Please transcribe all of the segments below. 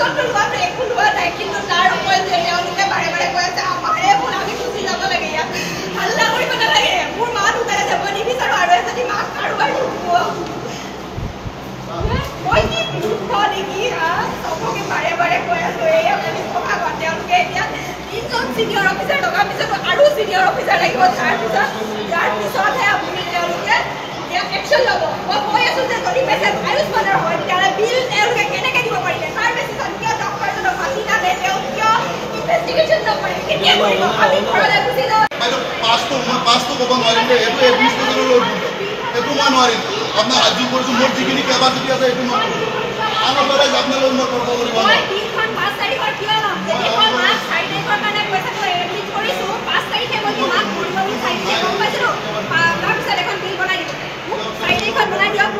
একশনটো লোৱাটো একো লোৱা নাই কিন্তু তাৰ ওপৰত যে তেওঁলোকে বাৰে বাৰে কৈ আছে আমাৰে ভুল আমি গুচি যাব লাগে ইয়াত হাল্লা কৰিব নালাগে মোৰ মা দুটাৰে যাব নিবিচাৰো আৰু এজনী মাক কাৰোবাৰ মই কি দুখ নেকি চবকে বাৰে বাৰে কৈ আছো এই আপুনি কথা কোৱা তেওঁলোকে এতিয়া তিনিজন চিনিয়ৰ অফিচাৰ লগাৰ পিছতো আৰু চিনিয়ৰ অফিচাৰ লাগিব যাৰ পিছতহে আপুনি তেওঁলোকে একশন ল'ব মই কৈ আছো যে যদি পেচেণ্ট আয়ুষ্মানৰ হয় তেতিয়াহ'লে বিল তেওঁলোকে কেনেকৈ দিব পাৰিলে তাৰ বেছিছত কিয় ডক্টৰজনক মাতি নানে তেওঁ কিয় ইনভেষ্টিগেশ্যন নকৰে কেতিয়া কৰিব আমি ঘৰলৈ গুচি যাওঁ পাঁচটো ক'ব নোৱাৰিম যে এইটো এডমিনিষ্ট্ৰেশ্যনৰ লৈ এইটো মই নোৱাৰিম আপোনাৰ আজি কৰিছোঁ মোৰ যিখিনি কেপাচিটি আছে এইটো মই আমাৰ দৰে আপোনালোক মই তৰ্ক কৰিব মই বিলখন 5 তাৰিখৰ কিয় ল'ম যদি মই মাক 4 তাৰিখৰ কাৰণে পইচাটো এডমিট কৰিছোঁ 5 তাৰিখে মই মাক কৰিব বুলি 4 তাৰিখে গম পাইছিলোঁ তাৰপিছত এখন বিল বনাই দিব 4 তাৰিখত বনাই দিয়ক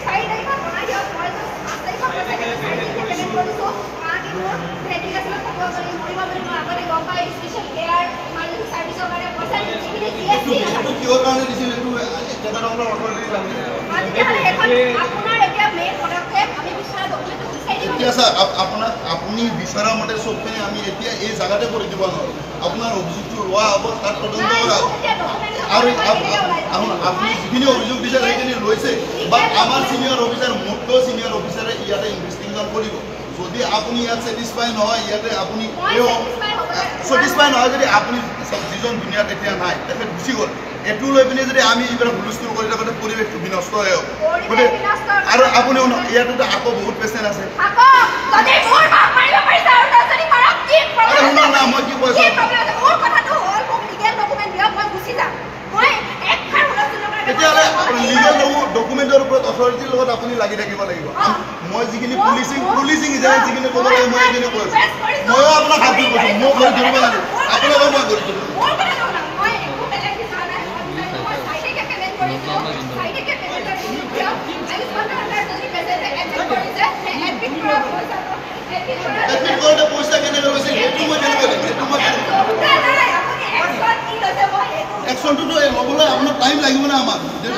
4 তাৰিখত বনাই দিয়ক মই 5 তাৰিখৰ পইচা 4 তাৰিখে পেমেণ্ট কৰিছোঁ মেডিকেলত থাকিব পাৰি মৰিব বুলি মই আগতে গম পাই স্পেচিয়েল কেয়াৰ ইমাৰ্জেঞ্চি চাৰ্ভিছৰ কাৰণে পইচা যিখিনি জিএছটি এইটো কিহৰ কাৰণে দিছিল এইটো তেখেতসকলৰ অথৰিটি লাগিছে তেতিয়াহ'লে এখন আপোনাৰ এতিয়া মেইন পদক্ষেপ আমি বিচৰা ডকুমেণ্টটো বিচাৰি দিব এতিয়া ছাৰ আপুনি বিচৰা মতে চবখিনি আমি এতিয়া এই জাগাতে কৰি দিব নোৱাৰোঁ আপোনাৰ অভিযোগটো লোৱা হ'ব তাত তদন্ত কৰা আৰু আপুনি যিখিনি অভিযোগ দিছে সেইখিনি লৈছে বা আমাৰ চিনিয়ৰ অফিচাৰ মুখ্য চিনিয়ৰ অফিচাৰে ইয়াতে ইনভেষ্টিগেশ্যন কৰিব যদি আপুনি ইয়াত ছেটিছফাই নহয় ইয়াতে আপুনি ছেটিছফাই নহয় যদি আপুনি যিজন ধুনীয়া তেতিয়া নাই তেখেত গুচি গ'ল এইটো লৈ পিনে যদি আমি এইবিলাক হুলস্থুল কৰি থাকোঁতে পৰিৱেশটো বিনষ্ট হয় গতিকে আৰু আপুনি ইয়াতে আকৌ বহুত পেচেণ্ট আছে শুনক না মই কি কৈছোঁ তেতিয়াহ'লে লিগেল ডকুমেণ্টৰ ওপৰত অথৰিটিৰ লগত আপুনি লাগি থাকিব লাগিব মই যিখিনি পুলিচিং এজেণ্ট যিখিনি ক'ব লাগে মই সেইখিনি কৈছোঁ ময়ো আপোনাক হাত দি কৈছোঁ মই কৰি ধৰিব জানো আপোনালোকে মই কৰি ধৰিব এডমিট কৰোঁতে পইচা কেনেকৈ লৈছিল সেইটো মই কেনেকৈ দিম সেইটো মই একশ্যনটোতো ল'বলৈ আপোনাৰ টাইম লাগিব না আমাক আপোনালোকে